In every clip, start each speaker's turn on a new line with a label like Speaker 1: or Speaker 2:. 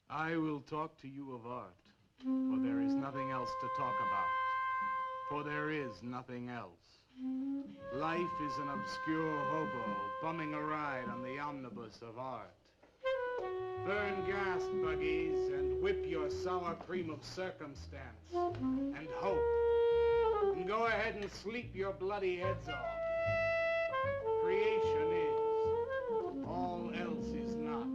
Speaker 1: I will talk to you of art, for there is nothing else to talk about, for there is nothing else. Life is an obscure hobo bumming a ride on the omnibus of art. Burn gas buggies and whip your sour cream of circumstance and hope, and go ahead and sleep your bloody heads off. Creation is, all else is not.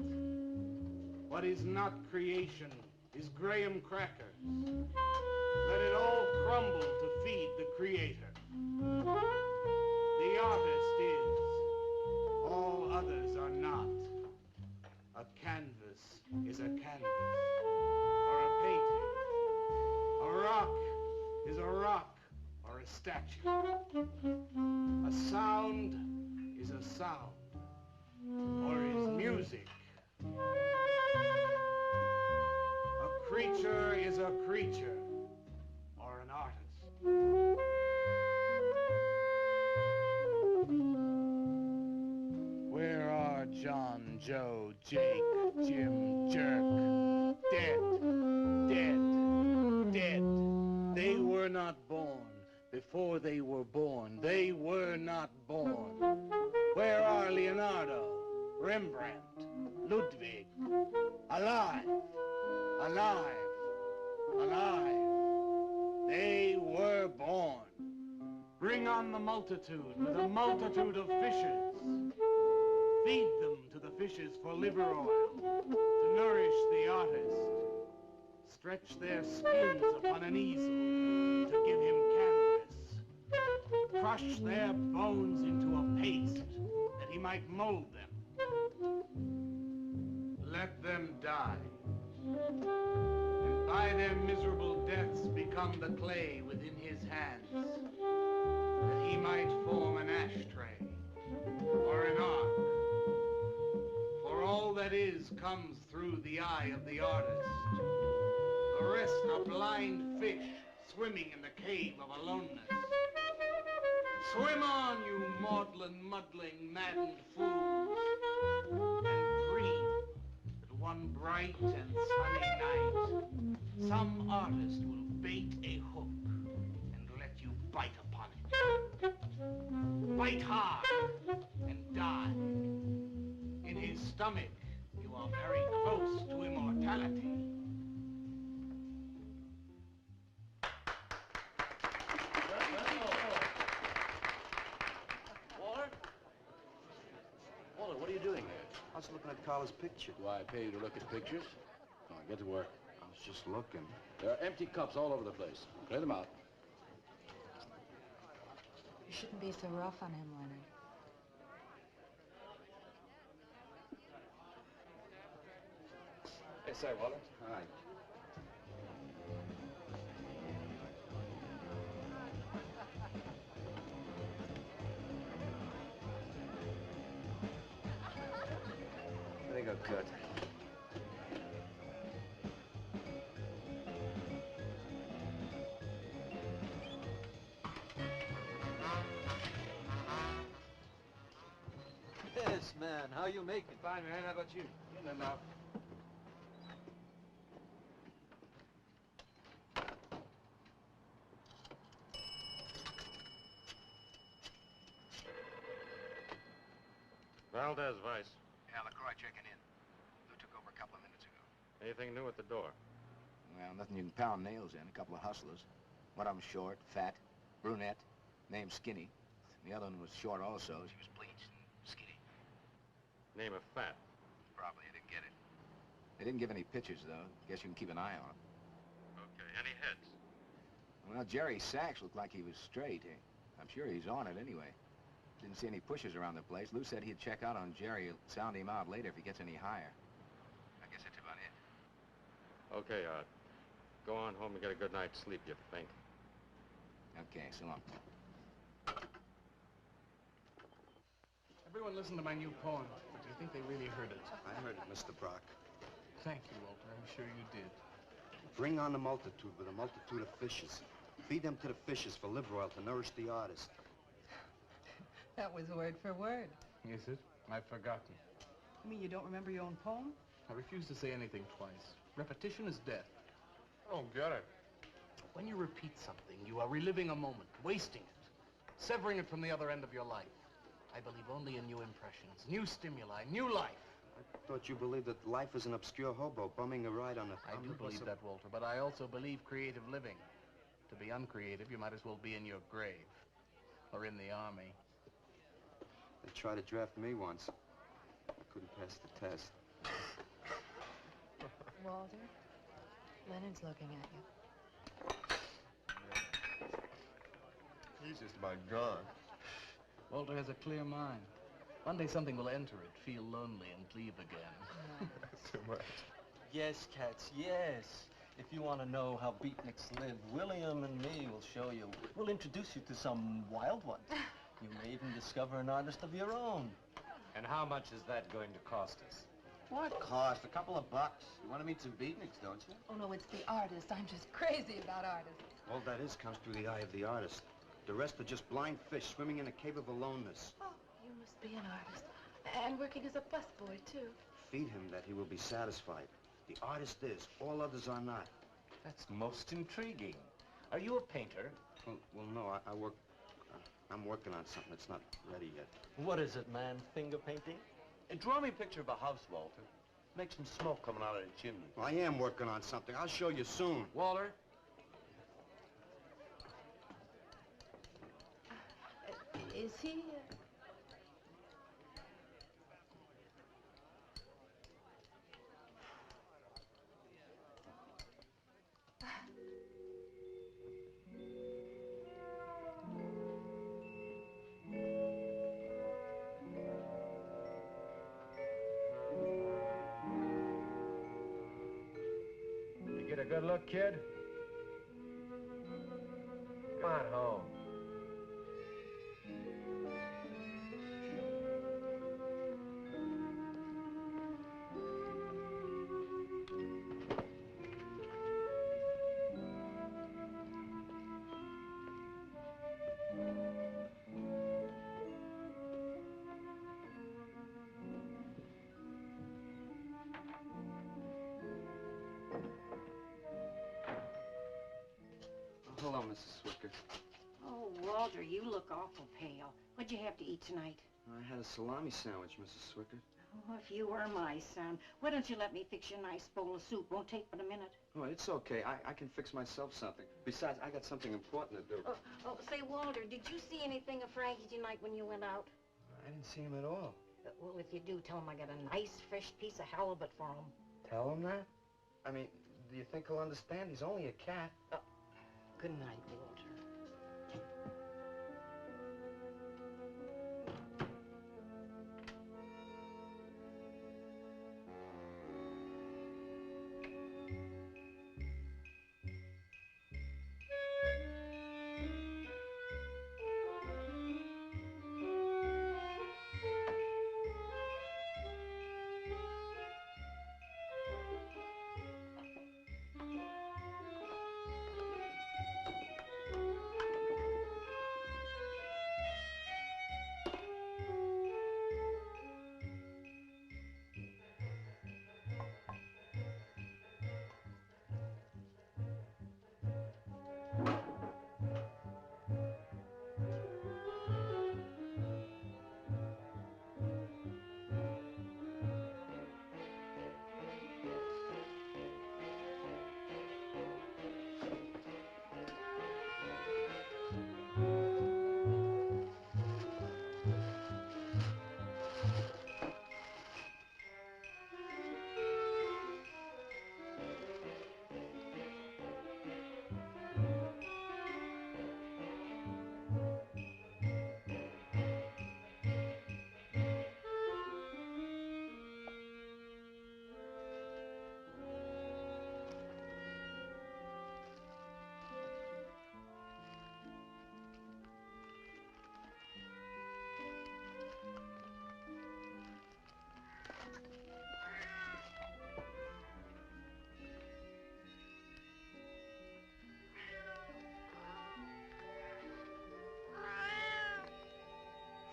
Speaker 1: What is not creation is graham crackers. Let it all crumble to feed the creator. The artist is, all others are not. A canvas is a canvas, or a painting. A rock is a rock, or a statue. A sound is a sound, or is music. A creature is a creature, or an artist. Where are John, Joe, Jake, Jim, Jerk? Dead, dead, dead. They were not born. Before they were born, they were not born. Where are Leonardo, Rembrandt, Ludwig? Alive, alive, alive. They were born. Bring on the multitude with a multitude of fishes. Feed them to the fishes for liver oil, to nourish the artist. Stretch their skins upon an easel to give him canvas. Crush their bones into a paste that he might mold them. Let them die, and by their miserable deaths become the clay within his hands, that he might form an ashtray or an ark. For all that is comes through the eye of the artist. The rest are blind fish swimming in the cave of aloneness. Swim on, you maudlin, muddling, maddened fools, and dream that one bright and sunny night some artist will bait a hook and let you bite upon it. Bite hard and die. In his stomach, you are very close to immortality.
Speaker 2: Walter, what are you doing here?
Speaker 3: I was looking at Carla's picture.
Speaker 2: Do I pay you to look at pictures? Come on, get to work.
Speaker 3: I was just looking.
Speaker 2: There are empty cups all over the place. Clear them out.
Speaker 4: You shouldn't be so rough on him, Leonard.
Speaker 2: Hey, say, Walter.
Speaker 3: Hi. There you go, Kurt.
Speaker 5: Yes, man. How you making?
Speaker 1: Fine, man. How about you? In and out.
Speaker 6: Valdez, Vice.
Speaker 7: Yeah, Lacroix checking in. Lou took over a couple of minutes ago.
Speaker 6: Anything new at the door?
Speaker 3: Well, nothing you can pound nails in. A couple of hustlers. One of them short, fat, brunette, named Skinny. The other one was short also.
Speaker 7: She was bleached and skinny.
Speaker 6: Name of Fat.
Speaker 7: Probably, I didn't get it.
Speaker 3: They didn't give any pictures, though. Guess you can keep an eye on them.
Speaker 6: Okay. Any heads?
Speaker 3: Well, Jerry Sachs looked like he was straight. I'm sure he's on it anyway. Didn't see any pushers around the place. Lou said he'd check out on Jerry. He'll sound him out later if he gets any higher.
Speaker 7: I guess that's about it.
Speaker 6: Okay, Art. Go on home and get a good night's sleep, you think.
Speaker 3: Okay, so long.
Speaker 1: Everyone listen to my new poem, but do you think they really heard it?
Speaker 3: I heard it, Mr. Brock.
Speaker 1: Thank you, Walter. I'm sure you did.
Speaker 3: Bring on the multitude with a multitude of fishes. Feed them to the fishes for liver oil to nourish the artist.
Speaker 8: That was word for word.
Speaker 9: Is it? I've forgotten.
Speaker 8: You mean you don't remember your own poem?
Speaker 9: I refuse to say anything twice. Repetition is death.
Speaker 6: I don't get it.
Speaker 9: When you repeat something, you are reliving a moment, wasting it, severing it from the other end of your life. I believe only in new impressions, new stimuli, new life.
Speaker 10: I thought you believed that life is an obscure hobo bumming a ride on a...
Speaker 9: I do believe that, Walter, but I also believe creative living. To be uncreative, you might as well be in your grave or in the army.
Speaker 10: They tried to draft me once. I couldn't pass the test.
Speaker 4: Walter, Leonard's looking at you.
Speaker 6: He's just my gun.
Speaker 9: Walter has a clear mind. One day something will enter it, feel lonely, and leave again.
Speaker 6: Too much.
Speaker 5: Yes, cats, yes. If you want to know how beatniks live, William and me will show you. We'll introduce you to some wild ones. You may even discover an artist of your own.
Speaker 2: And how much is that going to cost us?
Speaker 3: What cost? A couple of bucks. You want to meet some beatniks, don't you?
Speaker 8: Oh, no, it's the artist. I'm just crazy about artists.
Speaker 10: All that is comes through the eye of the artist. The rest are just blind fish swimming in a cave of aloneness.
Speaker 8: Oh, you must be an artist. And working as a busboy, too.
Speaker 10: Feed him that he will be satisfied. The artist is. All others are not.
Speaker 2: That's most intriguing. Are you a painter?
Speaker 10: Well, no, I work... I'm working on something that's not ready yet.
Speaker 5: What is it, man? Finger painting?
Speaker 2: Draw me a picture of a house, Walter. Make some smoke coming out of the chimney.
Speaker 10: Well, I am working on something. I'll show you soon.
Speaker 9: Walter?
Speaker 8: Is he...
Speaker 6: You get a good look, kid? Come on home.
Speaker 10: Hello, Mrs. Swickert.
Speaker 11: Oh, Walter, you look awful pale. What'd you have to eat tonight?
Speaker 10: I had a salami sandwich, Mrs. Swickert.
Speaker 11: Oh, if you were my son, why don't you let me fix you a nice bowl of soup? Won't take but a minute.
Speaker 10: Oh, it's okay. I can fix myself something. Besides, I got something important to do.
Speaker 11: Say, Walter, did you see anything of Frankie tonight when you went out?
Speaker 10: I didn't see him at all.
Speaker 11: Well, if you do, tell him I got a nice, fresh piece of halibut for him.
Speaker 10: Tell him that? I mean, do you think he'll understand? He's only a cat.
Speaker 11: Good night, Walter.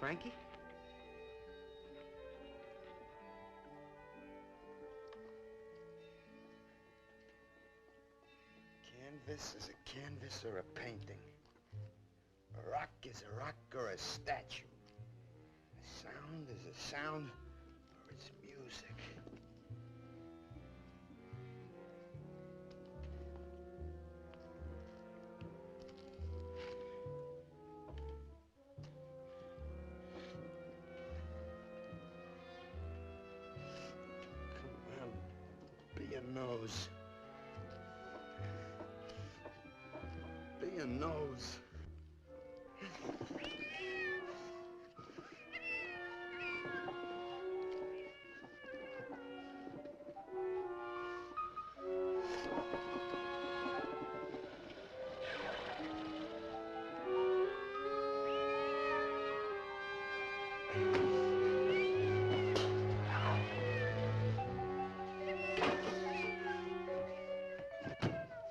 Speaker 10: Frankie? Canvas is a canvas or a painting. A rock is a rock or a statue. A sound is a sound or it's music. Come on, be a nose. Be a nose.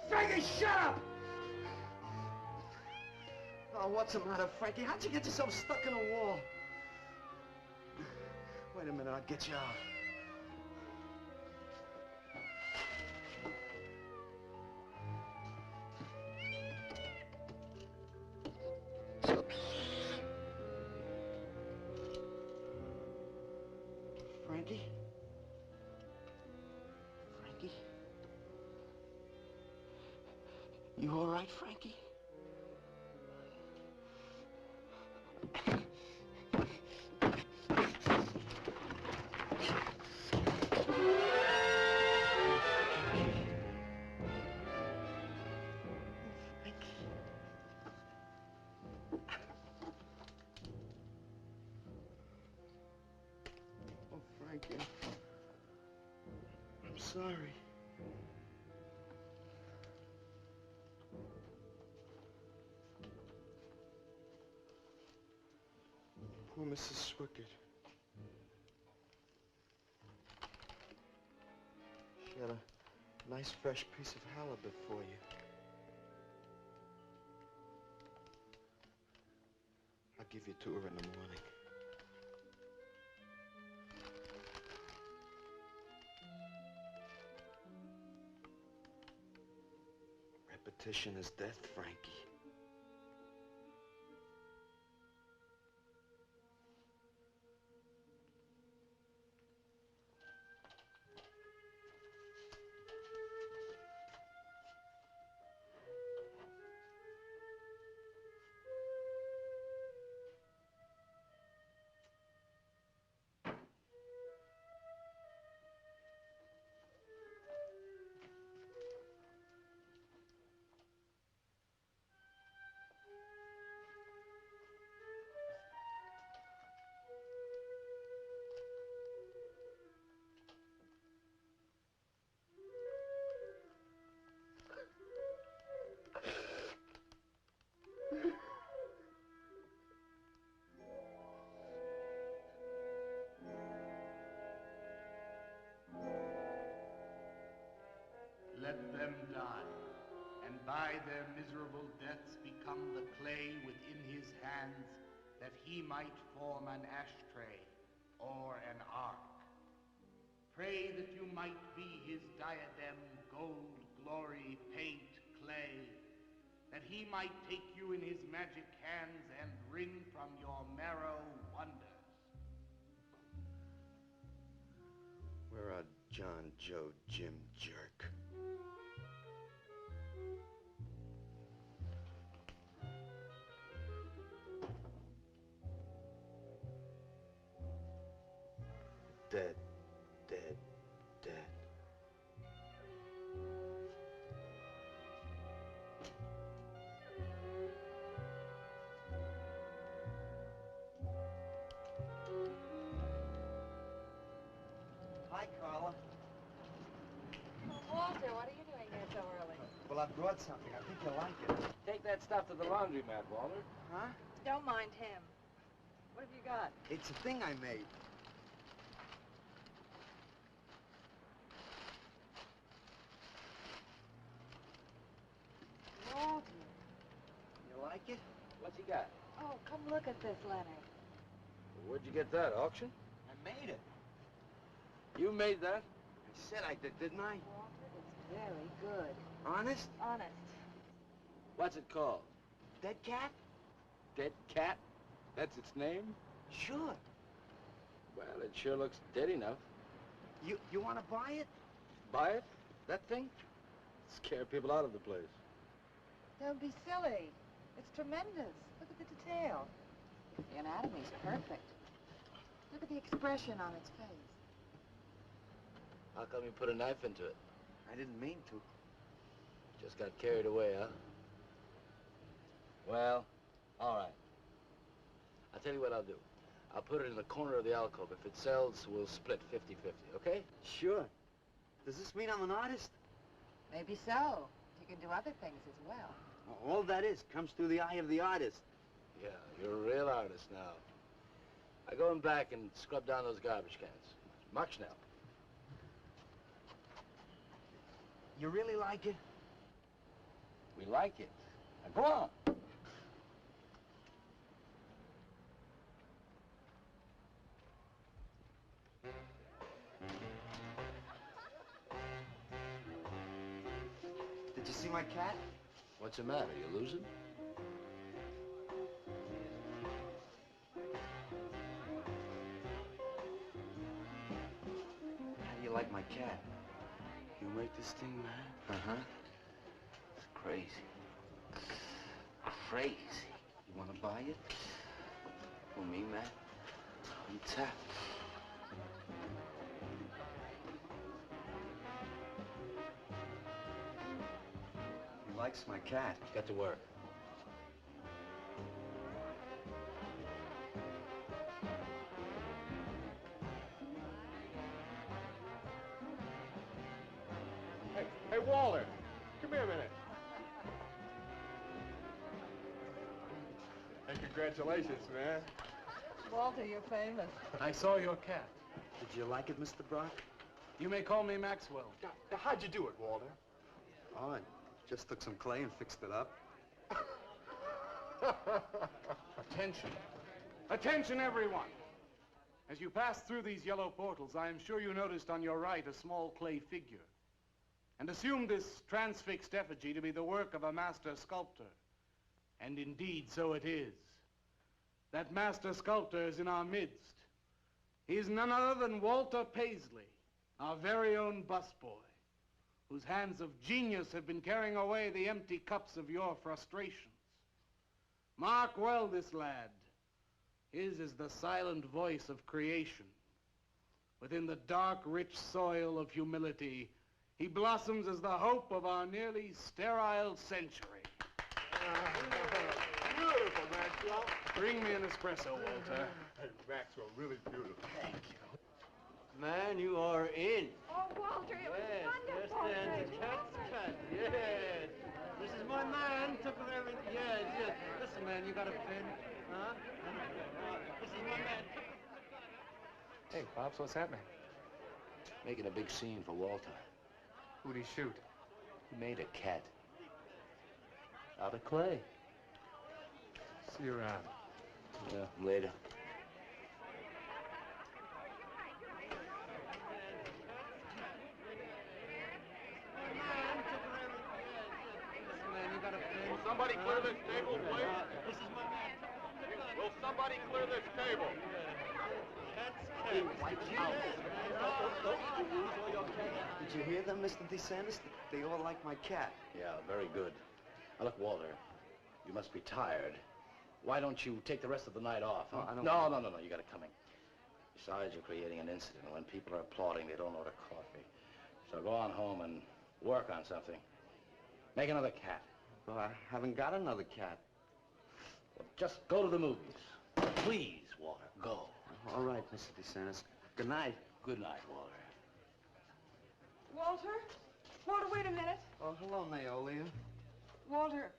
Speaker 10: Frankie, shut up! Oh, what's the matter, Frankie? How'd you get yourself stuck in a wall? Wait a minute, I'll get you out. Frankie? Frankie? You all right, Frankie? Oh, Frankie. I'm sorry. Poor Mrs. Swickert. She had a nice fresh piece of halibut for you. I'll give you to her in the morning. Repetition is death, Frankie.
Speaker 1: Let them die, and by their miserable deaths become the clay within his hands, that he might form an ashtray or an ark. Pray that you might be his diadem, gold, glory, paint, clay, that he might take you in his magic hands and wring from your marrow wonders.
Speaker 10: Where are John, Joe, Jim, Jerk? Dead, dead, dead. Hi, Carla.
Speaker 4: Walter, what are you doing here so early?
Speaker 10: Well, I brought something. I think you'll like it.
Speaker 3: Take that stuff to the laundromat, Walter.
Speaker 10: Huh?
Speaker 4: Don't mind him. What have you got?
Speaker 10: It's a thing I made.
Speaker 4: Walter.
Speaker 10: You like it?
Speaker 3: What's he got?
Speaker 4: Oh, come look at this, Leonard.
Speaker 2: Where'd you get that, auction?
Speaker 5: I made it.
Speaker 2: You made that?
Speaker 10: I said I did, didn't I?
Speaker 4: Walter, it's very good.
Speaker 10: Honest?
Speaker 4: Honest.
Speaker 2: What's it called?
Speaker 10: Dead cat?
Speaker 2: Dead cat? That's its name?
Speaker 10: Sure.
Speaker 2: Well, it sure looks dead enough.
Speaker 10: You want to buy it?
Speaker 2: Buy it? That thing? Scare people out of the place.
Speaker 4: Don't be silly. It's tremendous. Look at the detail. The anatomy's perfect. Look at the expression on its face.
Speaker 2: How come you put a knife into it?
Speaker 10: I didn't mean to.
Speaker 2: Just got carried away, huh? Well, all right. I'll tell you what I'll do. I'll put it in the corner of the alcove. If it sells, we'll split 50-50, okay?
Speaker 10: Sure. Does this mean I'm an artist?
Speaker 4: Maybe so. You can do other things as well.
Speaker 10: All that is comes through the eye of the artist.
Speaker 2: Yeah, you're a real artist now. I go in back and scrub down those garbage cans. March now.
Speaker 10: You really like it?
Speaker 2: We like it. Now go on.
Speaker 10: Did you see my cat?
Speaker 2: What's the matter? You losing?
Speaker 10: How do you like my cat?
Speaker 2: You make this thing, man?
Speaker 10: Uh-huh.
Speaker 2: It's crazy. Crazy.
Speaker 10: You want to buy it?
Speaker 2: For me, man? I'm tapped.
Speaker 10: He likes my cat.
Speaker 2: Get to work.
Speaker 6: Hey, Walter, come here a minute. Hey, congratulations, man.
Speaker 4: Walter, you're famous.
Speaker 9: I saw your cat.
Speaker 10: Did you like it, Mr. Brock?
Speaker 9: You may call me Maxwell.
Speaker 6: Now, how'd you do it, Walter?
Speaker 10: Oh, I just took some clay and fixed it up.
Speaker 9: Attention. Attention, everyone. As you pass through these yellow portals, I am sure you noticed on your right a small clay figure, and assumed this transfixed effigy to be the work of a master sculptor. And indeed, so it is. That master sculptor is in our midst. He is none other than Walter Paisley, our very own busboy, whose hands of genius have been carrying away the empty cups of your frustrations. Mark well this lad. His is the silent voice of creation. Within the dark, rich soil of humility, he blossoms as the hope of our nearly sterile century.
Speaker 6: Beautiful, Maxwell.
Speaker 9: Bring me an espresso, Walter.
Speaker 6: Hey, Maxwell, really beautiful.
Speaker 5: Thank you. Man, you are in.
Speaker 4: Oh, Walter, it was wonderful.
Speaker 5: Yes, and the cat's cat. Yes. This is my man. Took everything. Yes, yes. Listen, man, you got a pen? Huh? This is my man.
Speaker 12: Hey, Pops, what's happening?
Speaker 2: Making a big scene for Walter.
Speaker 12: Who'd he shoot?
Speaker 2: He made a cat.
Speaker 5: Out of clay.
Speaker 12: See you around.
Speaker 2: Yeah, later.
Speaker 6: Will somebody clear this table, please? Will somebody clear this table?
Speaker 10: Did you hear them, Mr. DeSantis? They all like my cat.
Speaker 2: Yeah, very good. Now, look, Walter, you must be tired. Why don't you take the rest of the night off, huh?
Speaker 10: I don't...
Speaker 2: No, you got it coming. Besides, you're creating an incident. When people are applauding, they don't order coffee. So go on home and work on something. Make another cat.
Speaker 10: Well, I haven't got another cat.
Speaker 2: Well, just go to the movies. Please, Walter, go.
Speaker 10: All right, Mr. DeSantis. Good night.
Speaker 2: Good night, Walter.
Speaker 4: Walter? Walter, wait a minute.
Speaker 10: Oh, hello, Naolia.
Speaker 4: Walter,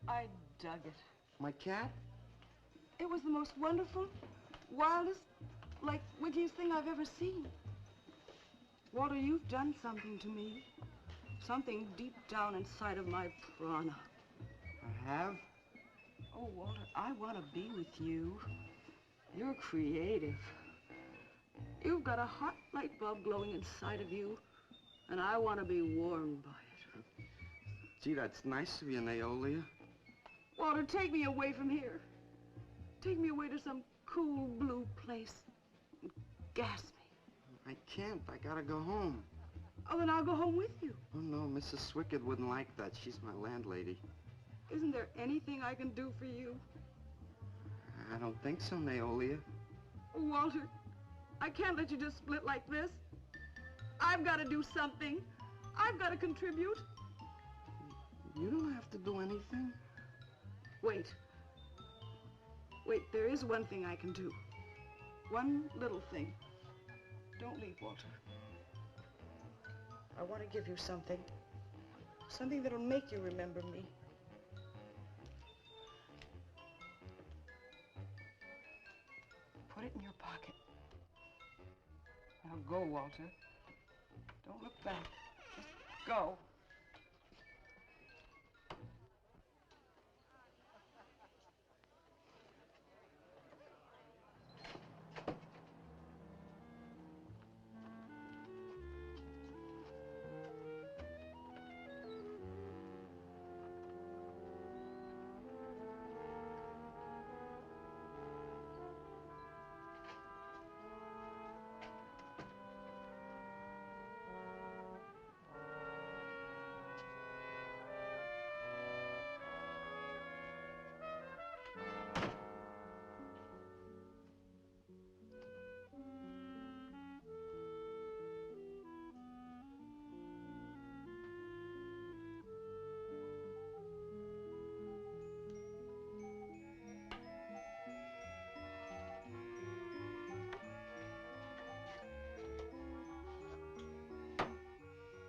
Speaker 4: I dug it.
Speaker 10: My cat?
Speaker 4: It was the most wonderful, wildest, like, wittiest thing I've ever seen. Walter, you've done something to me. Something deep down inside of my prana.
Speaker 10: I have?
Speaker 4: Oh, Walter, I want to be with you. You're creative. You've got a hot light bulb glowing inside of you, and I want to be warmed by it.
Speaker 13: Gee, that's nice of you, Naolia.
Speaker 4: Walter, take me away from here. Take me away to some cool blue place and gas me.
Speaker 13: I can't. I gotta go home.
Speaker 4: Oh, then I'll go home with you.
Speaker 13: Oh, no, Mrs. Swickert wouldn't like that. She's my landlady.
Speaker 4: Isn't there anything I can do for you?
Speaker 13: I don't think so, Naolia.
Speaker 4: Oh, Walter, I can't let you just split like this. I've got to do something. I've got to contribute.
Speaker 13: You don't have to do anything.
Speaker 4: Wait. Wait, there is one thing I can do. One little thing. Don't leave, Walter. I want to give you something. Something that'll make you remember me. Put it in your pocket. Now go, Walter. Don't look back. Just go.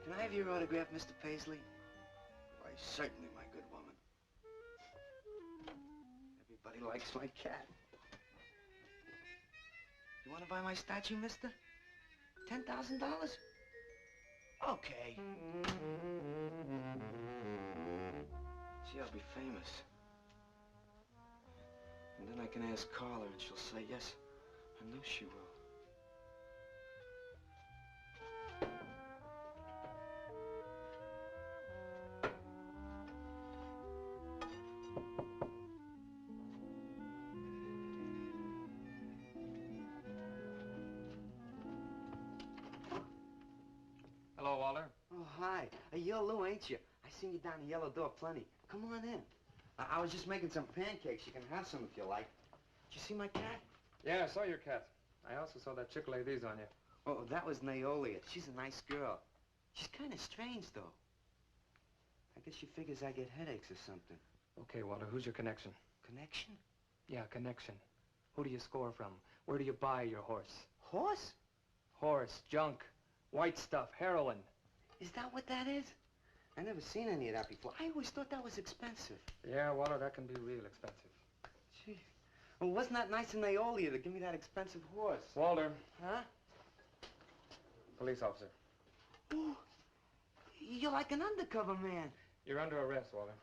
Speaker 13: Can I have your autograph, Mr. Paisley? Why, certainly, my good woman. Everybody likes my cat. You want to buy my statue, mister? $10,000? Okay. Gee, I'll be famous. And then I can ask Carla, and she'll say yes. I know she will.
Speaker 12: Hello, Walter.
Speaker 13: Oh, hi. You're Lou, ain't you? I seen you down the yellow door plenty. Come on in. I was just making some pancakes. You can have some if you like. Did you see my cat?
Speaker 12: Yeah, I saw your cat. I also saw that chick lay these on you.
Speaker 13: Oh, that was Naolia. She's a nice girl. She's kind of strange, though. I guess she figures I get headaches or something.
Speaker 12: Okay, Walter, who's your connection?
Speaker 13: Connection?
Speaker 12: Yeah, connection. Who do you score from? Where do you buy your horse?
Speaker 13: Horse?
Speaker 12: Horse, junk, white stuff, heroin.
Speaker 13: Is that what that is? I never seen any of that before. I always thought that was expensive.
Speaker 12: Yeah, Walter, that can be real expensive.
Speaker 13: Gee. Well, wasn't that nice of Naolia to give me that expensive horse?
Speaker 12: Walter.
Speaker 13: Huh?
Speaker 12: Police officer.
Speaker 13: Oh, you're like an undercover man.
Speaker 12: You're under arrest, Walter.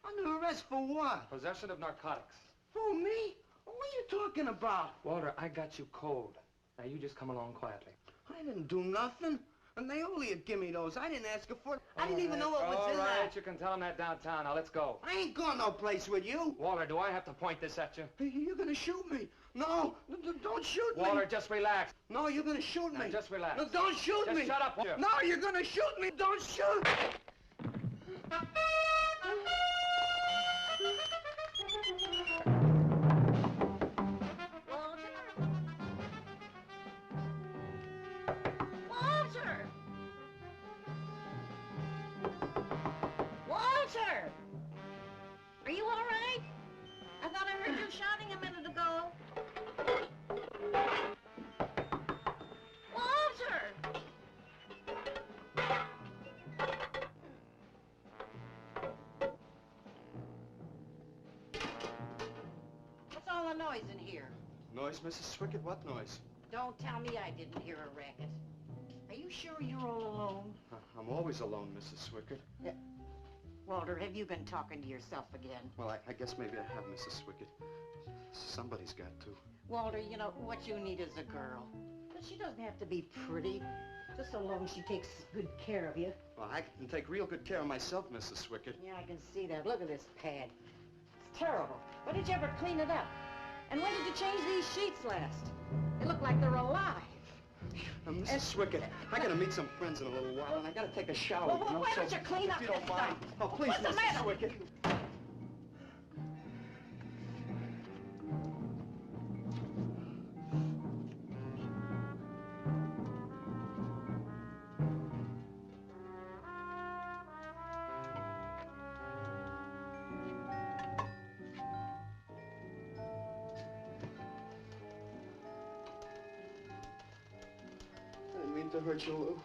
Speaker 13: Under arrest for what?
Speaker 12: Possession of narcotics.
Speaker 13: For me? What are you talking about?
Speaker 12: Walter, I got you cold. Now you just come along quietly.
Speaker 13: I didn't do nothing. And Naolia give me those. I didn't ask her for it. I didn't even know what was in there.
Speaker 12: All right, you can tell him that downtown. Now, let's go.
Speaker 13: I ain't going no place with you.
Speaker 12: Walter, do I have to point this at you?
Speaker 13: You're gonna shoot me. No, don't shoot me.
Speaker 12: Walter, just relax.
Speaker 13: No, you're gonna shoot me.
Speaker 12: Now, just relax.
Speaker 13: No, don't shoot me.
Speaker 12: Just shut up. Walter.
Speaker 13: No, you're gonna shoot me. Don't shoot.
Speaker 11: Walter! Are you all right? I thought I heard you shouting a minute ago. Walter! What's all the noise in here?
Speaker 13: Noise, Mrs. Swickert? What noise?
Speaker 11: Don't tell me I didn't hear a racket. Are you sure you're all alone?
Speaker 13: I'm always alone, Mrs. Swickert.
Speaker 11: Yeah. Walter, have you been talking to yourself again?
Speaker 13: Well, I guess maybe I have, Mrs. Swickert. Somebody's got to.
Speaker 11: Walter, you know, what you need is a girl. But she doesn't have to be pretty, just so long as she takes good care of you.
Speaker 13: Well, I can take real good care of myself, Mrs. Swickert.
Speaker 11: Yeah, I can see that. Look at this pad. It's terrible. When did you ever clean it up? And when did you change these sheets last? They look like they're alive.
Speaker 13: Mrs. Swickert, I gotta meet some friends in a little while, and I gotta take a shower.
Speaker 11: Well,
Speaker 13: you know,
Speaker 11: why
Speaker 13: so
Speaker 11: don't you clean up
Speaker 13: if you don't
Speaker 11: this
Speaker 13: mind.
Speaker 11: stuff?
Speaker 13: Oh, please,
Speaker 11: What's the
Speaker 13: Mrs.
Speaker 11: matter?
Speaker 13: Swickert. To hurt you, Lou.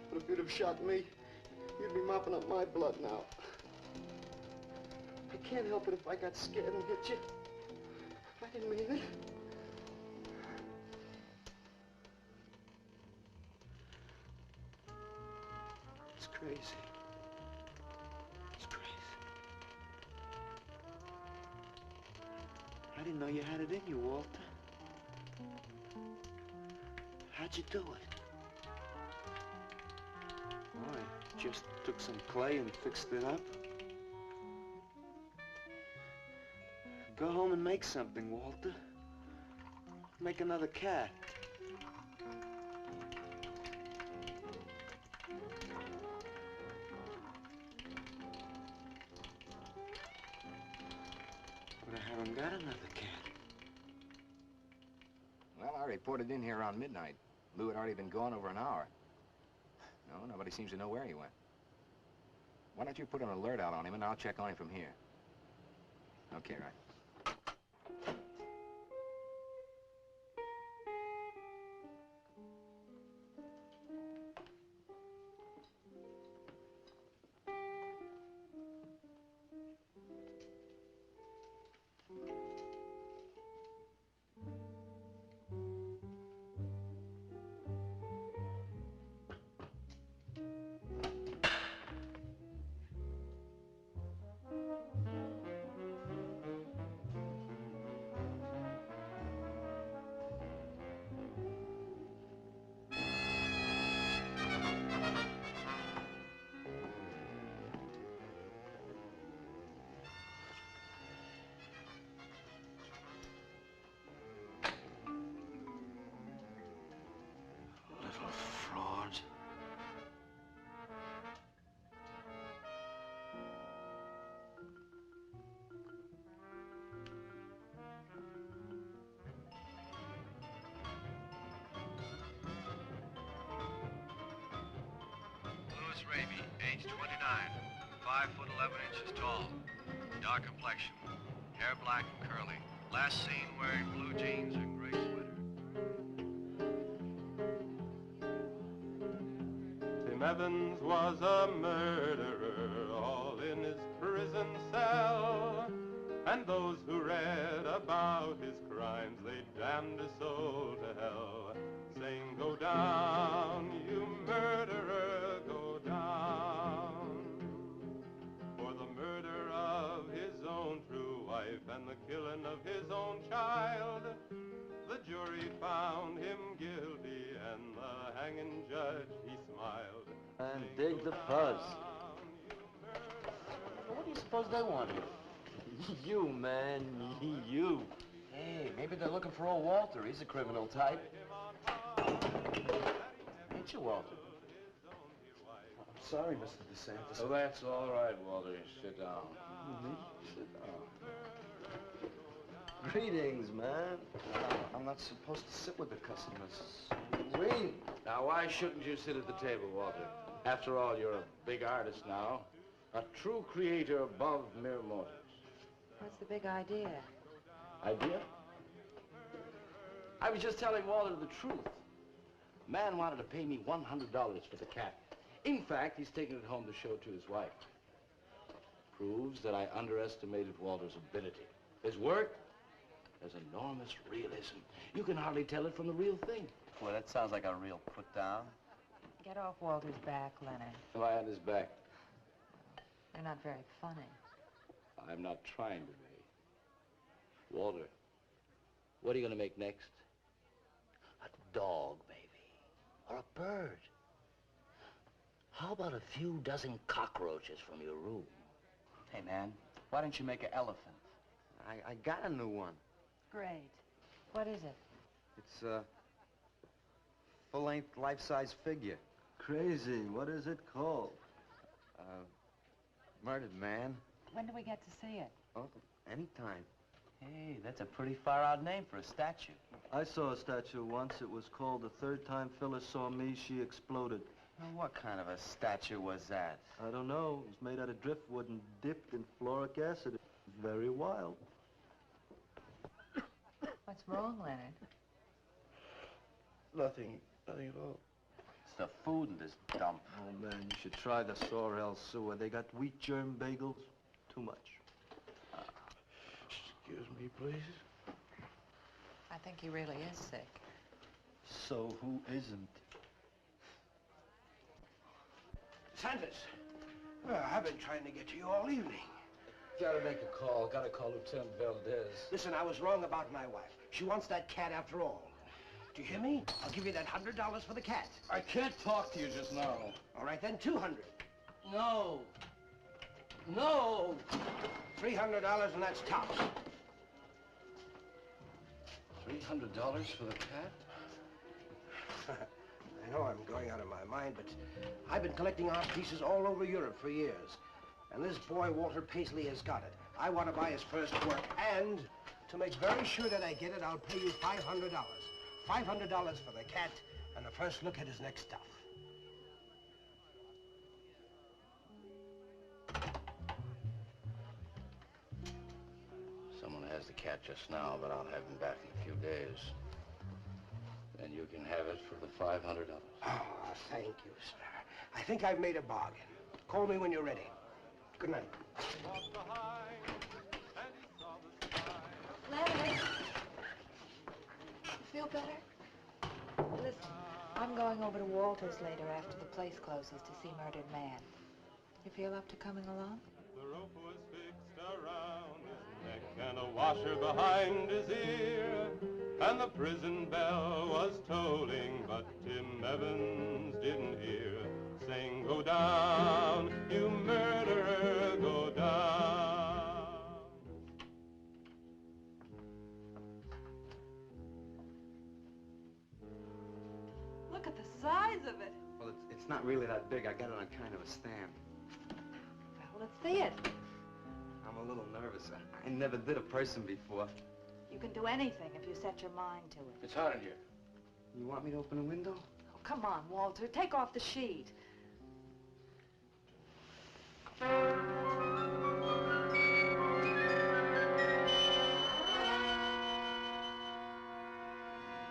Speaker 13: But if you'd have shot me, you'd be mopping up my blood now. I can't help it if I got scared and hit you. I didn't mean it. It's crazy. It's crazy. I didn't know you had it in you, Walter. How'd you do it? Oh, I just took some clay and fixed it up. Go home and make something, Walter. Make another cat. But I haven't got another cat.
Speaker 3: Well, I reported in here around midnight. Lou had already been gone over an hour. No, nobody seems to know where he went. Why don't you put an alert out on him, and I'll check on him from here. Okay, right.
Speaker 14: Raby, age 29, 5 foot 11 inches tall, dark complexion, hair black and curly. Last seen wearing blue jeans and gray sweater.
Speaker 15: Tim Evans was a murderer, all in his prison cell. And those who read about his crimes, they damned his soul to hell, saying, "Go down, you murderer, go down." For the murder of his own true wife and the killing of his own child, the jury found him guilty, and the hanging judge, he smiled.
Speaker 5: And dig the fuzz. What do you suppose they wanted? You, man, you.
Speaker 13: Hey, maybe they're looking for old Walter. He's a criminal type. Ain't you, Walter? I'm sorry, Mr. DeSantis.
Speaker 2: Oh, that's all right, Walter. Sit down. Sit down.
Speaker 5: Greetings, man.
Speaker 13: I'm not supposed to sit with the customers.
Speaker 5: Wait.
Speaker 2: Now, why shouldn't you sit at the table, Walter? After all, you're a big artist now. A true creator above mere mortals.
Speaker 8: What's the big idea?
Speaker 2: Idea? I was just telling Walter the truth. Man wanted to pay me $100 for the cat. In fact, he's taking it home to show it to his wife. Proves that I underestimated Walter's ability. His work has enormous realism. You can hardly tell it from the real thing.
Speaker 5: Well, that sounds like a real put-down.
Speaker 8: Get off Walter's back, Leonard.
Speaker 2: Am I on his back?
Speaker 8: You're not very funny.
Speaker 2: I'm not trying to be. Walter, what are you going to make next? A dog, maybe. Or a bird. How about a few dozen cockroaches from your room?
Speaker 5: Hey, man, why don't you make an elephant?
Speaker 13: I got a new one.
Speaker 11: Great. What is it?
Speaker 13: It's a full-length, life-size figure.
Speaker 5: Crazy. What is it called?
Speaker 13: Murdered man.
Speaker 11: When do we get to see it?
Speaker 13: Oh, anytime.
Speaker 5: Hey, that's a pretty far-out name for a statue. I saw a statue once. It was called The Third Time Phyllis Saw Me, She Exploded.
Speaker 13: Now, what kind of a statue was that?
Speaker 5: I don't know. It was made out of driftwood and dipped in fluoric acid. Very wild.
Speaker 11: What's wrong, Leonard?
Speaker 13: Nothing at all.
Speaker 5: It's the food in this dump. Oh, man, you should try the Sorrel sewer. They got wheat germ bagels. Too much.
Speaker 13: Excuse me, please.
Speaker 11: I think he really is sick.
Speaker 5: So who isn't?
Speaker 10: Santis, I've been trying to get to you all evening.
Speaker 2: Gotta make a call. Gotta call Lieutenant Valdez.
Speaker 10: Listen, I was wrong about my wife. She wants that cat after all. Do you hear me? I'll give you that $100 for the cat.
Speaker 2: I can't talk to you just now.
Speaker 10: All right, then, $200.
Speaker 2: No. No.
Speaker 10: $300, and that's tops.
Speaker 2: $300 for the cat?
Speaker 10: I know I'm going out of my mind, but I've been collecting art pieces all over Europe for years. And this boy, Walter Paisley, has got it. I want to buy his first work, and to make very sure that I get it, I'll pay you $500. $500 for the cat, and the first look at his next stuff.
Speaker 2: Someone has the cat just now, but I'll have him back in a few days. Then you can have it for the $500.
Speaker 10: Oh, thank you, sir. I think I've made a bargain. Call me when you're ready. Good night.
Speaker 8: Leonard, you feel better? Listen, I'm going over to Walter's later after the place closes to see Murdered Man. You feel up to coming along?
Speaker 15: The rope was fixed around his neck and a washer behind his ear, and the prison bell was tolling, but Tim Evans didn't hear. Saying, go down, you murderer, go down.
Speaker 4: Look at the size of it.
Speaker 13: Well, it's not really that big. I got it on kind of a stand.
Speaker 8: Well, let's see it.
Speaker 13: I'm a little nervous. I never did a person before.
Speaker 8: You can do anything if you set your mind to it.
Speaker 2: It's hot in here.
Speaker 13: You want me to open a window?
Speaker 8: Oh, come on, Walter. Take off the sheet.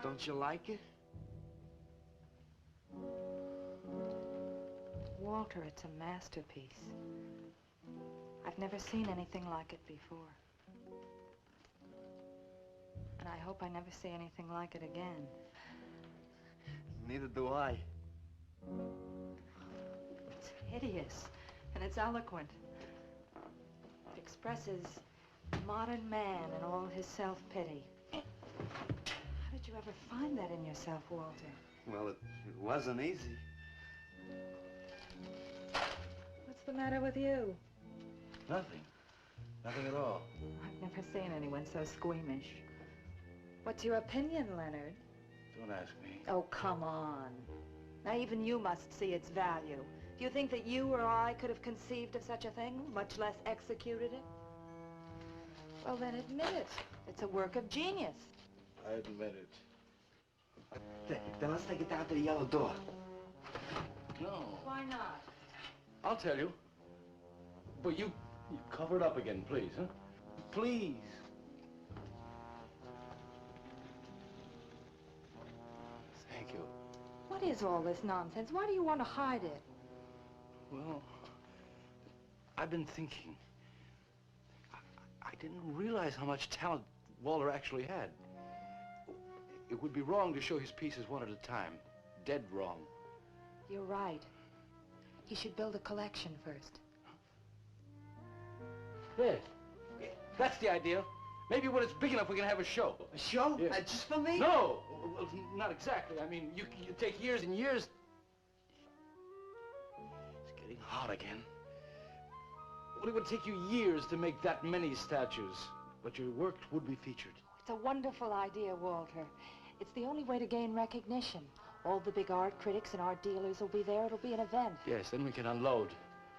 Speaker 13: Don't you like it?
Speaker 8: Walter, it's a masterpiece. I've never seen anything like it before. And I hope I never see anything like it again.
Speaker 13: Neither do I.
Speaker 8: It's hideous, and it's eloquent. It expresses modern man and all his self-pity. How did you ever find that in yourself, Walter?
Speaker 13: Well, it wasn't easy.
Speaker 8: What's the matter with you?
Speaker 2: Nothing. Nothing at all.
Speaker 8: I've never seen anyone so squeamish. What's your opinion, Leonard?
Speaker 2: Don't ask me.
Speaker 8: Oh, come on. Now, even you must see its value. Do you think that you or I could have conceived of such a thing, much less executed it? Well, then admit it. It's a work of genius.
Speaker 2: I admit it.
Speaker 13: Then let's take it down to the yellow door.
Speaker 2: No.
Speaker 8: Why not?
Speaker 2: I'll tell you. But you cover it up again, please, huh? Please. Thank you.
Speaker 8: What is all this nonsense? Why do you want to hide it?
Speaker 2: Well, I've been thinking. I didn't realize how much talent Walter actually had. It would be wrong to show his pieces one at a time. Dead wrong.
Speaker 8: You're right. He should build a collection first.
Speaker 2: There. That's the idea. Maybe when it's big enough, we can have a show.
Speaker 13: A show?
Speaker 2: Yeah.
Speaker 13: Just for me?
Speaker 2: No! Well, not exactly. I mean, you take years and years. It's getting hot again. Well, it would take you years to make that many statues, but your work would be featured.
Speaker 8: It's a wonderful idea, Walter. It's the only way to gain recognition. All the big art critics and art dealers will be there. It'll be an event.
Speaker 2: Yes, then we can unload.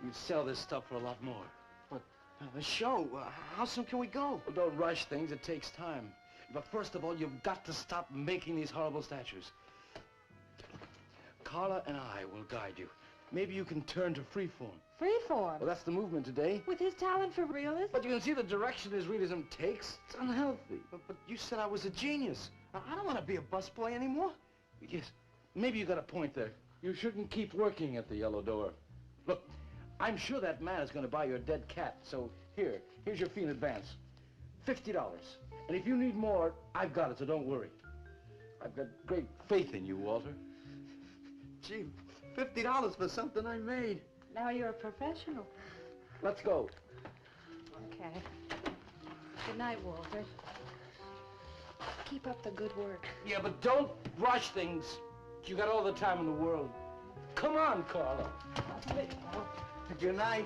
Speaker 2: We'd sell this stuff for a lot more.
Speaker 13: But the show, how soon can we go?
Speaker 2: Well, don't rush things. It takes time. But first of all, you've got to stop making these horrible statues. Carla and I will guide you. Maybe you can turn to freeform.
Speaker 8: Freeform?
Speaker 2: Well, that's the movement today.
Speaker 8: With his talent for realism?
Speaker 2: But you can see the direction his realism takes. It's unhealthy.
Speaker 13: But you said I was a genius. I don't want to be a busboy anymore.
Speaker 2: Yes, maybe you got a point there. You shouldn't keep working at the yellow door. Look, I'm sure that man is going to buy your dead cat, so here's your fee in advance. $50. And if you need more, I've got it, so don't worry. I've got great faith in you, Walter.
Speaker 13: Gee, $50 for something I made.
Speaker 8: Now you're a professional.
Speaker 2: Let's go.
Speaker 8: Okay. Good night, Walter. Keep up the good work.
Speaker 2: Yeah, but don't rush things. You got all the time in the world. Come on, Carla.
Speaker 13: Good night.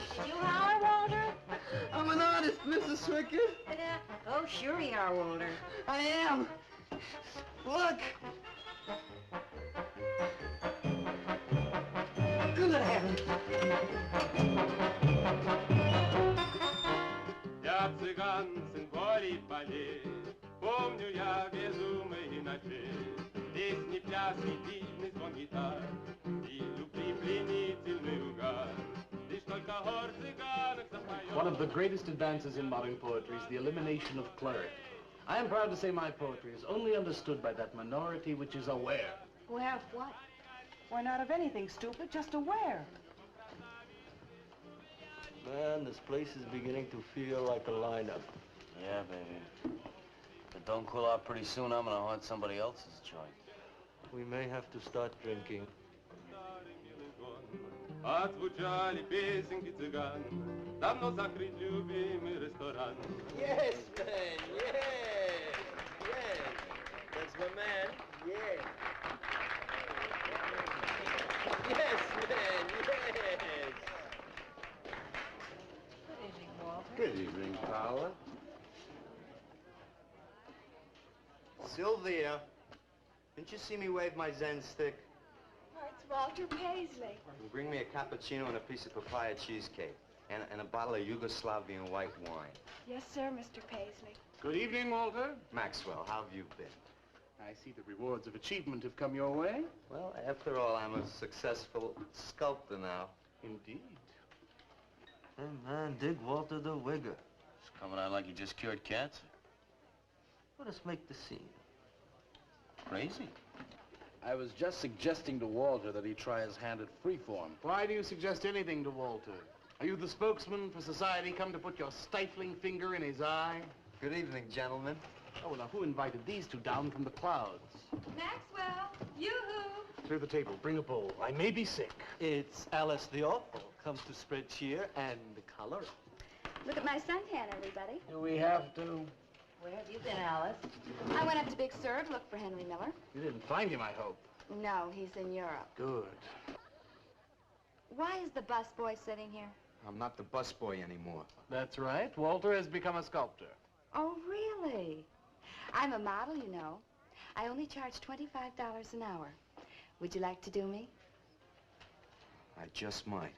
Speaker 11: Did you holler, Walter?
Speaker 13: I'm an artist, Mrs. Swickert.
Speaker 11: Oh, sure you are, Walter.
Speaker 13: I am. Look. Good heavens.
Speaker 15: Я цыган, сын гори полей, помню я безумные ночи, песни, пляски, дивный звон гитар и любви пленительный угар. Лишь только хор цыганок запоет.
Speaker 16: One of the greatest advances in modern poetry is the elimination of clarity. I am proud to say my poetry is only understood by that minority which is aware.
Speaker 8: Aware of what?
Speaker 4: Why, not of anything, stupid, just aware.
Speaker 5: Man, this place is beginning to feel like a lineup.
Speaker 17: Yeah, baby. If it don't cool out pretty soon, I'm gonna haunt somebody else's joint.
Speaker 5: We may have to start drinking.
Speaker 15: Отзвучали песенки цыган, давно закрыт любимый ресторан.
Speaker 13: Yes, man, yes, yes. That's my man, yeah. Yes, man, yes.
Speaker 8: Good evening, Walter.
Speaker 13: Good evening, Carla. Sylvia, didn't you see me wave my Zen stick?
Speaker 8: Oh, it's Walter Paisley.
Speaker 13: Bring me a cappuccino and a piece of papaya cheesecake. And a bottle of Yugoslavian white wine.
Speaker 8: Yes, sir, Mr. Paisley.
Speaker 9: Good evening, Walter.
Speaker 13: Maxwell, how have you been?
Speaker 9: I see the rewards of achievement have come your way.
Speaker 13: Well, after all, I'm a successful sculptor now.
Speaker 9: Indeed.
Speaker 5: Hey, man, dig Walter the Wigger.
Speaker 17: It's coming out like you just cured cancer.
Speaker 5: Let us make the scene.
Speaker 17: Crazy.
Speaker 2: I was just suggesting to Walter that he try his hand at freeform.
Speaker 9: Why do you suggest anything to Walter? Are you the spokesman for society come to put your stifling finger in his eye?
Speaker 13: Good evening, gentlemen.
Speaker 9: Oh, now who invited these two down from the clouds?
Speaker 8: Maxwell, yoo-hoo.
Speaker 16: Through the table, bring a bowl. I may be sick.
Speaker 5: It's Alice the Awful. Comes to spread cheer and color.
Speaker 18: Look at my suntan, everybody.
Speaker 2: Do we have to?
Speaker 18: Where have you been, Alice? I went up to Big Sur to look for Henry Miller.
Speaker 9: You didn't find him, I hope.
Speaker 18: No, he's in Europe.
Speaker 9: Good.
Speaker 18: Why is the busboy sitting here?
Speaker 3: I'm not the busboy anymore.
Speaker 9: That's right. Walter has become a sculptor.
Speaker 18: Oh, really? I'm a model, you know. I only charge $25 an hour. Would you like to do me?
Speaker 3: I just might.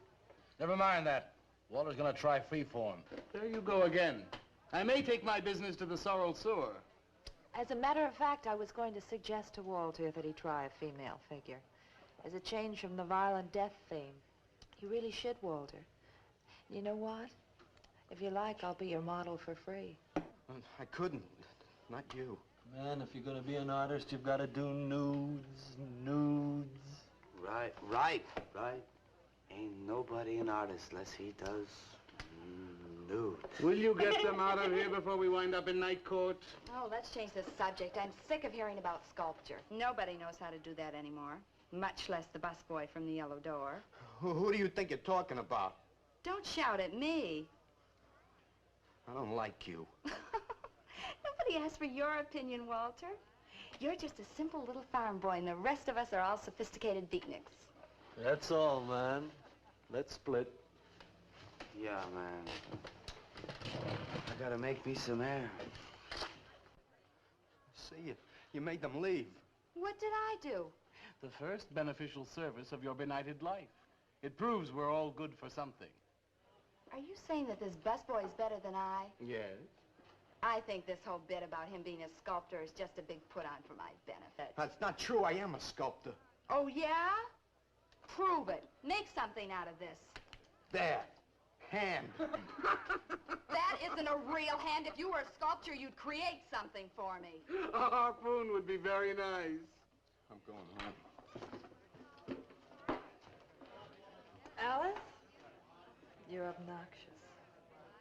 Speaker 2: Never mind that. Walter's gonna try freeform.
Speaker 9: There you go again. I may take my business to the sorrel sewer.
Speaker 8: As a matter of fact, I was going to suggest to Walter that he try a female figure. As a change from the violent death theme. He really should, Walter. You know what? If you like, I'll be your model for free.
Speaker 13: I couldn't. Not you.
Speaker 5: Man, if you're gonna be an artist, you've got to do nudes, nudes.
Speaker 17: Right. Ain't nobody an artist unless he does
Speaker 13: nude.
Speaker 9: Will you get them out of here before we wind up in night court?
Speaker 18: Oh, let's change the subject. I'm sick of hearing about sculpture. Nobody knows how to do that anymore, much less the busboy from the yellow door.
Speaker 10: Who do you think you're talking about?
Speaker 18: Don't shout at me.
Speaker 10: I don't like you.
Speaker 18: Nobody asked for your opinion, Walter. You're just a simple little farm boy, and the rest of us are all sophisticated beatniks.
Speaker 5: That's all, man. Let's split.
Speaker 17: Yeah, man. I gotta make me some air.
Speaker 10: See, you made them leave.
Speaker 18: What did I do?
Speaker 9: The first beneficial service of your benighted life. It proves we're all good for something.
Speaker 18: Are you saying that this busboy is better than I?
Speaker 9: Yes.
Speaker 18: I think this whole bit about him being a sculptor is just a big put-on for my benefit.
Speaker 10: That's not true. I am a sculptor.
Speaker 18: Oh, yeah? Prove it. Make something out of this.
Speaker 10: There. Hand.
Speaker 18: That isn't a real hand. If you were a sculptor, you'd create something for me.
Speaker 9: A harpoon would be very nice.
Speaker 10: I'm going home.
Speaker 8: Alice? You're obnoxious.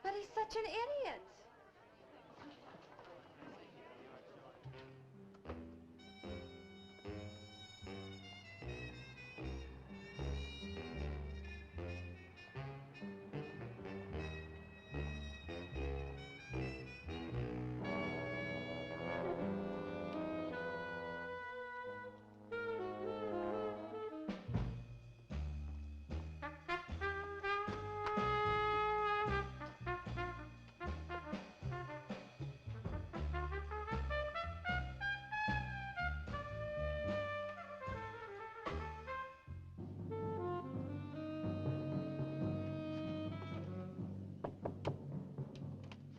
Speaker 18: But he's such an idiot.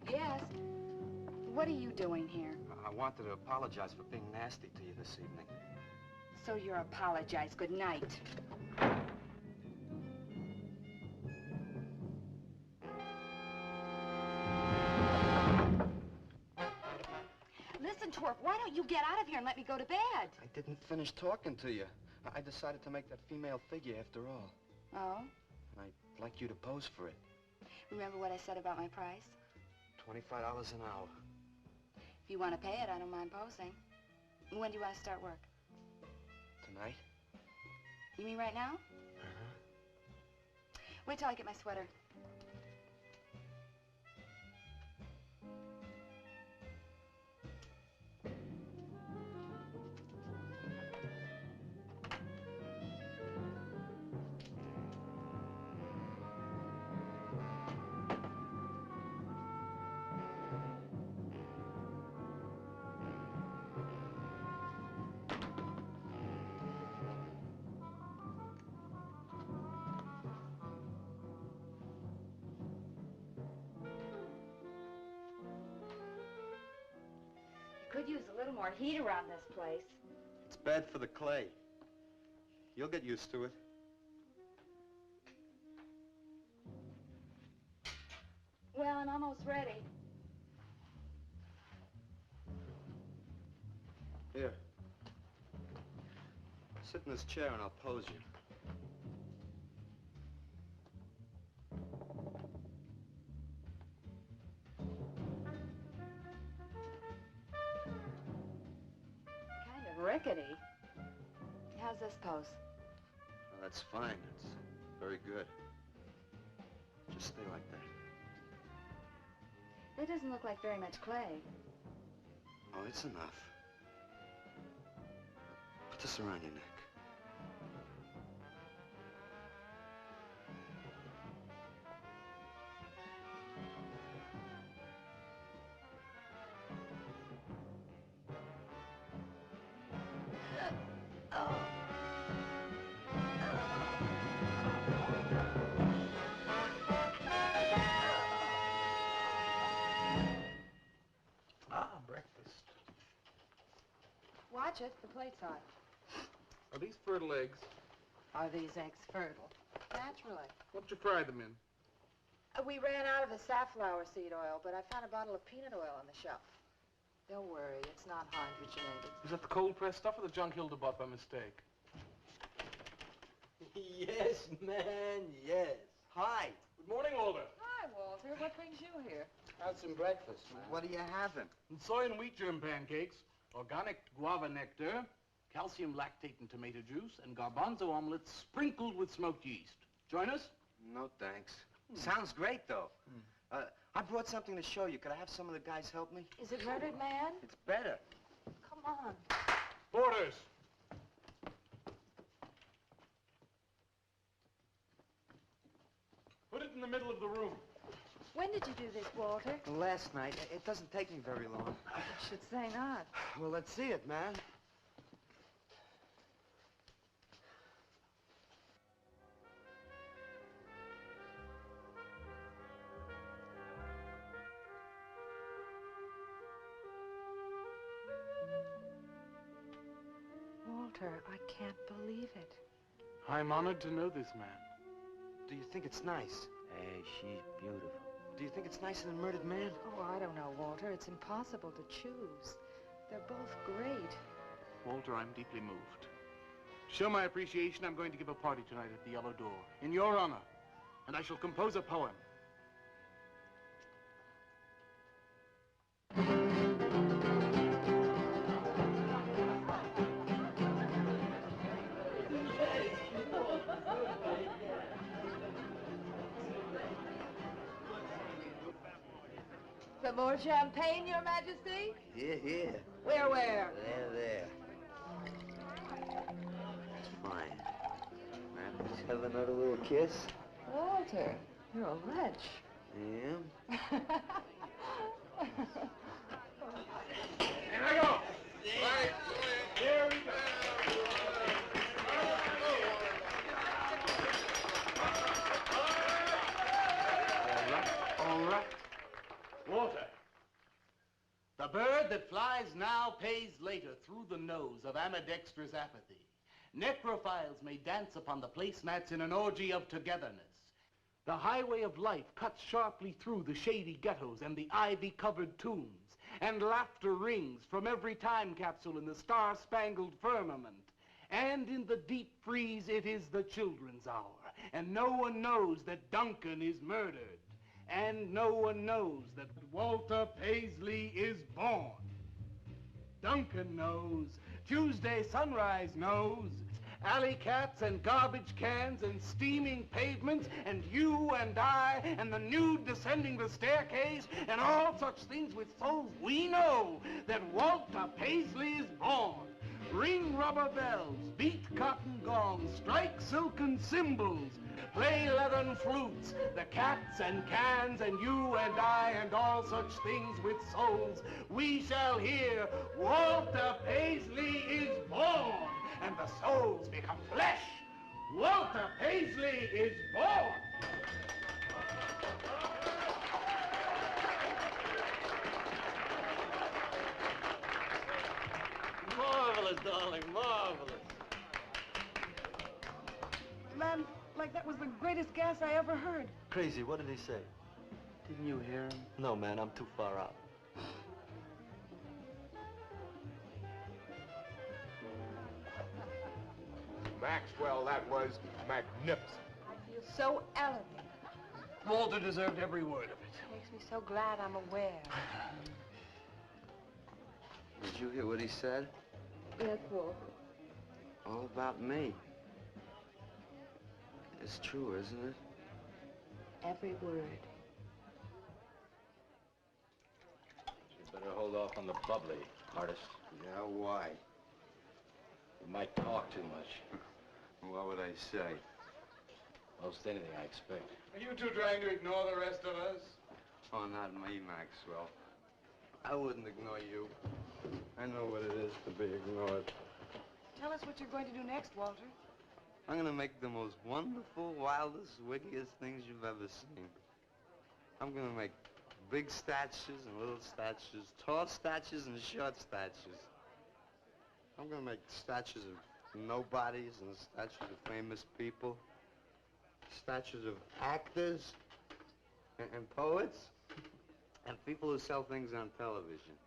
Speaker 18: Yes? What are you doing here?
Speaker 13: I wanted to apologize for being nasty to you this evening.
Speaker 18: So you're apologize. Good night. Listen, Twerp, why don't you get out of here and let me go to bed?
Speaker 13: I didn't finish talking to you. I decided to make that female figure after all.
Speaker 18: Oh?
Speaker 13: And I'd like you to pose for it.
Speaker 18: Remember what I said about my price?
Speaker 13: $25 an hour.
Speaker 18: If you want to pay it, I don't mind posing. When do you want to start work?
Speaker 13: Tonight?
Speaker 18: You mean right now?
Speaker 13: Uh-huh.
Speaker 18: Wait till I get my sweater. Could use a little more heat around this place.
Speaker 13: It's bad for the clay. You'll get used to it.
Speaker 18: Well, I'm almost ready.
Speaker 13: Here. Sit in this chair and I'll pose you.
Speaker 18: Rickety. How's this pose?
Speaker 13: Well, that's fine. It's very good. Just stay like that.
Speaker 18: That doesn't look like very much clay.
Speaker 13: Oh, it's enough. Put this around your neck.
Speaker 8: Watch it, the plate's hot.
Speaker 9: Are these fertile eggs?
Speaker 8: Are these eggs fertile? Naturally.
Speaker 9: What did you fry them in?
Speaker 8: We ran out of the safflower seed oil, but I found a bottle of peanut oil on the shelf. Don't worry, it's not hydrogenated.
Speaker 9: Is that the cold-pressed stuff or the junk Hilda bought by mistake?
Speaker 5: Yes, man, yes.
Speaker 13: Hi.
Speaker 9: Good morning, Walter.
Speaker 11: Hi, Walter. What brings you here?
Speaker 13: How's some breakfast? What are you having?
Speaker 9: Soy and wheat germ pancakes, organic guava nectar, calcium lactate and tomato juice, and garbanzo omelets sprinkled with smoked yeast. Join us?
Speaker 13: No, thanks. Sounds great, though. I brought something to show you. Could I have some of the guys help me?
Speaker 8: Is it murdered man?
Speaker 13: It's better.
Speaker 8: Come on.
Speaker 9: Boarders. Put it in the middle of the room.
Speaker 8: When did you do this, Walter?
Speaker 13: Last night. It doesn't take me very long.
Speaker 8: I should say not.
Speaker 13: Well, let's see it, man.
Speaker 8: Walter, I can't believe it.
Speaker 9: I'm honored to know this man.
Speaker 13: Do you think it's nice?
Speaker 17: Hey, she's beautiful.
Speaker 13: Do you think it's nicer than Murdered Man?
Speaker 8: Oh, I don't know, Walter. It's impossible to choose. They're both great.
Speaker 9: Walter, I'm deeply moved. To show my appreciation, I'm going to give a party tonight at the Yellow Door, in your honor. And I shall compose a poem.
Speaker 8: Some more champagne, Your Majesty?
Speaker 13: Here, here.
Speaker 8: Where?
Speaker 13: There. It's fine. Man, let's have another little kiss.
Speaker 8: Walter, you're a wretch.
Speaker 13: Yeah?
Speaker 9: And I go. Right. Here we go. All right. Walter. The bird that flies now pays later through the nose of ambidextrous apathy. Necrophiles may dance upon the placemats in an orgy of togetherness. The highway of life cuts sharply through the shady ghettos and the ivy-covered tombs, and laughter rings from every time capsule in the star-spangled firmament. And in the deep freeze, it is the children's hour, and no one knows that Duncan is murdered. And no one knows that Walter Paisley is born. Duncan knows. Tuesday Sunrise knows. Alley cats and garbage cans and steaming pavements and you and I and the nude descending the staircase and all such things with souls, we know that Walter Paisley is born. Ring rubber bells, beat cotton gongs, strike silken cymbals, play leathern flutes, the cats and cans and you and I and all such things with souls. We shall hear Walter Paisley is born, and the souls become flesh. Walter Paisley is born.
Speaker 5: Marvelous, darling, marvelous.
Speaker 4: Man, like that was the greatest gas I ever heard.
Speaker 5: Crazy, what did he say?
Speaker 17: Didn't you hear him?
Speaker 5: No, man, I'm too far out.
Speaker 3: Maxwell, that was magnificent.
Speaker 8: I feel so elegant.
Speaker 9: Walter deserved every word of it.
Speaker 8: Makes me so glad I'm aware.
Speaker 13: Did you hear what he said?
Speaker 8: Yes, Walter.
Speaker 13: All about me. It's true, isn't it?
Speaker 8: Every word.
Speaker 2: You better hold off on the bubbly, artist.
Speaker 13: Yeah, why?
Speaker 2: You might talk too much.
Speaker 13: What would I say?
Speaker 2: Most anything, I expect.
Speaker 9: Are you two trying to ignore the rest of us?
Speaker 13: Oh, not me, Maxwell. I wouldn't ignore you. I know what it is to be ignored.
Speaker 4: Tell us what you're going to do next, Walter.
Speaker 13: I'm gonna make the most wonderful, wildest, wickedest things you've ever seen. I'm gonna make big statues and little statues, tall statues and short statues. I'm gonna make statues of nobodies and statues of famous people, statues of actors and poets and people who sell things on television,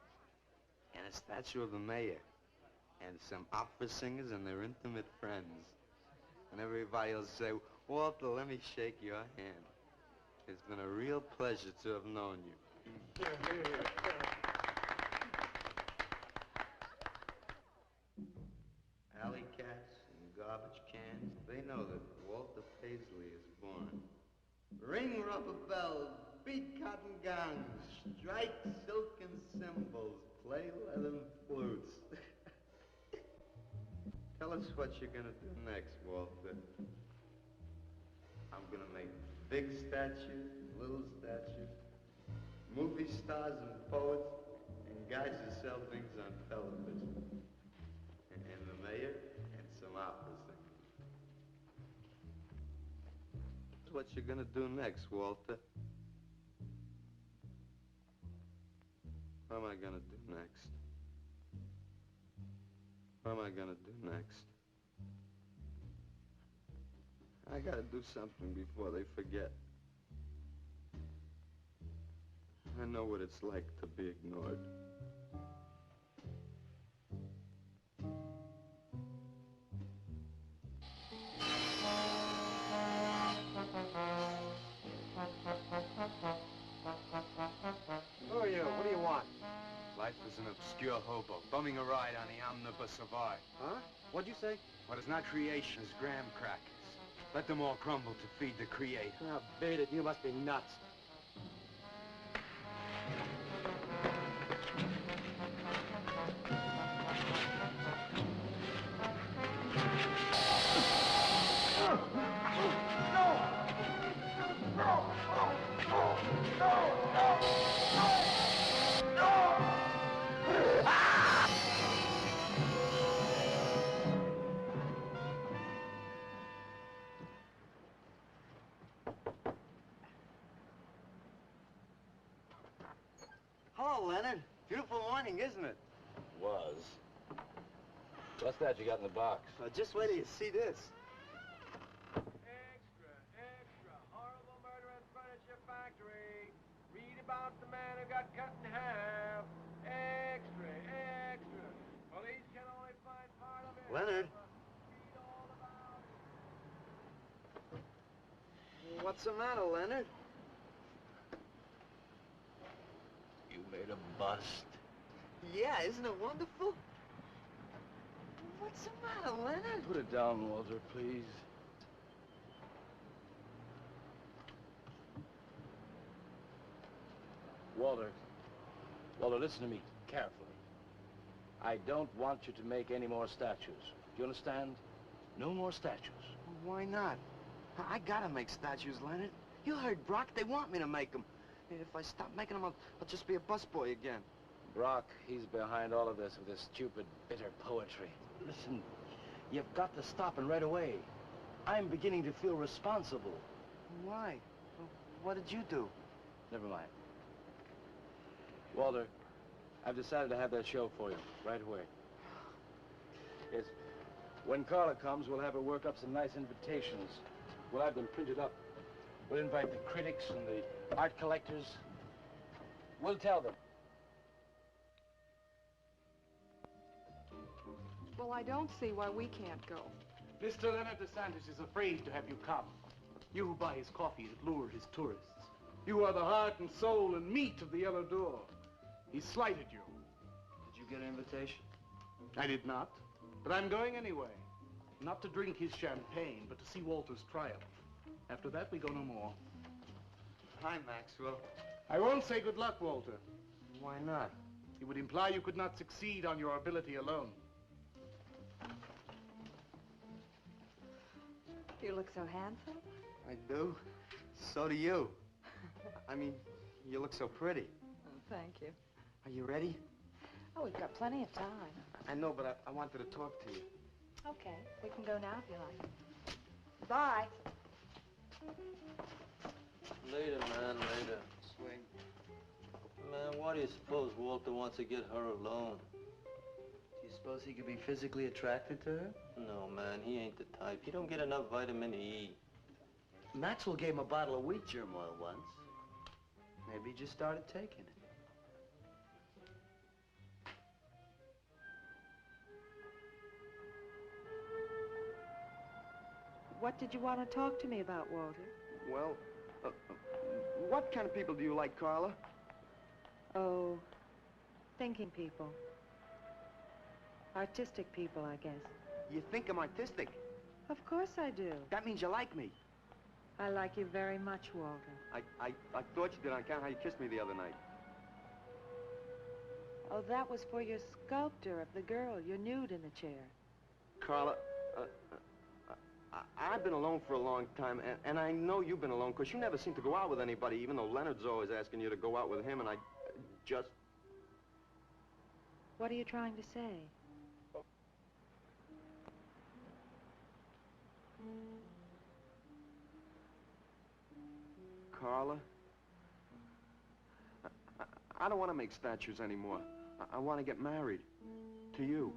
Speaker 13: and a statue of the mayor and some opera singers and their intimate friends. And everybody will say, Walter, let me shake your hand. It's been a real pleasure to have known you. Alley cats and garbage cans, they know that Walter Paisley is born. Ring rubber bells, beat cotton gongs, strike silken cymbals, play leathern flutes. Tell us what you're gonna do next, Walter. I'm gonna make big statues, little statues, movie stars and poets, and guys who sell things on television. And the mayor and some opera singers. That's what you're gonna do next, Walter. What am I gonna do next? What am I gonna do next? I gotta do something before they forget. I know what it's like to be ignored.
Speaker 10: Who are you? What do you want?
Speaker 3: Life is an obscure hobo, bumming a ride on the omnibus of art.
Speaker 10: Huh? What'd you say?
Speaker 3: What is not creation is graham crackers. Let them all crumble to feed the creator.
Speaker 10: Oh, beat it. You must be nuts.
Speaker 13: Hello, Leonard. Beautiful morning, isn't it?
Speaker 2: Was. What's that you got in the box?
Speaker 13: Just wait till you see this.
Speaker 6: Extra, extra. Horrible murder in furniture factory. Read about the man who got cut in half. Extra, extra. Police can only find part of it.
Speaker 13: Leonard.
Speaker 6: Read all about it.
Speaker 13: What's the matter, Leonard?
Speaker 17: You made a bust.
Speaker 13: Yeah, isn't it wonderful? What's the matter, Leonard?
Speaker 17: Put it down, Walter, please. Walter, listen to me carefully. I don't want you to make any more statues. Do you understand? No more statues.
Speaker 13: Why not? I gotta make statues, Leonard. You heard Brock. They want me to make them. If I stop making them, I'll just be a busboy again.
Speaker 2: Brock, he's behind all of this with his stupid, bitter poetry.
Speaker 17: Listen, you've got to stop and right away. I'm beginning to feel responsible.
Speaker 13: Why? What did you do?
Speaker 2: Never mind. Walter, I've decided to have that show for you, right away. Yes. When Carla comes, we'll have her work up some nice invitations. We'll have them printed up. We'll invite the critics and the art collectors. We'll tell them.
Speaker 4: Well, I don't see why we can't go.
Speaker 9: Mr. Leonard Santis is afraid to have you come. You who buy his coffee that lure his tourists. You are the heart and soul and meat of the Yellow Door. He slighted you.
Speaker 5: Did you get an invitation?
Speaker 9: I did not, but I'm going anyway. Not to drink his champagne, but to see Walter's triumph. After that, we go no more.
Speaker 13: Hi, Maxwell.
Speaker 9: I won't say good luck, Walter.
Speaker 13: Why not?
Speaker 9: It would imply you could not succeed on your ability alone.
Speaker 8: You look so handsome.
Speaker 13: I do. So do you. I mean, you look so pretty.
Speaker 8: Oh, thank you.
Speaker 13: Are you ready?
Speaker 8: Oh, we've got plenty of time.
Speaker 13: I know, but I wanted to talk to you.
Speaker 8: Okay, we can go now if you like. Bye.
Speaker 5: Later, man, later.
Speaker 13: Swing.
Speaker 5: Man, why do you suppose Walter wants to get her alone?
Speaker 17: Do you suppose he could be physically attracted to her?
Speaker 5: No, man, he ain't the type. He don't get enough vitamin E.
Speaker 17: Maxwell gave him a bottle of wheat germ oil once. Maybe he just started taking it.
Speaker 8: What did you want to talk to me about, Walter?
Speaker 19: Well, what kind of people do you like, Carla?
Speaker 8: Oh, thinking people. Artistic people, I guess.
Speaker 19: You think I'm artistic?
Speaker 8: Of course I do.
Speaker 19: That means you like me.
Speaker 8: I like you very much, Walter.
Speaker 19: I thought you did on account of how you kissed me the other night.
Speaker 8: Oh, that was for your sculptor of the girl, your nude in the chair.
Speaker 19: Carla, I've been alone for a long time, and I know you've been alone, because you never seem to go out with anybody, even though Leonard's always asking you to go out with him, and I just...
Speaker 8: What are you trying to say?
Speaker 19: Carla, I don't want to make statues anymore. I want to get married. To you.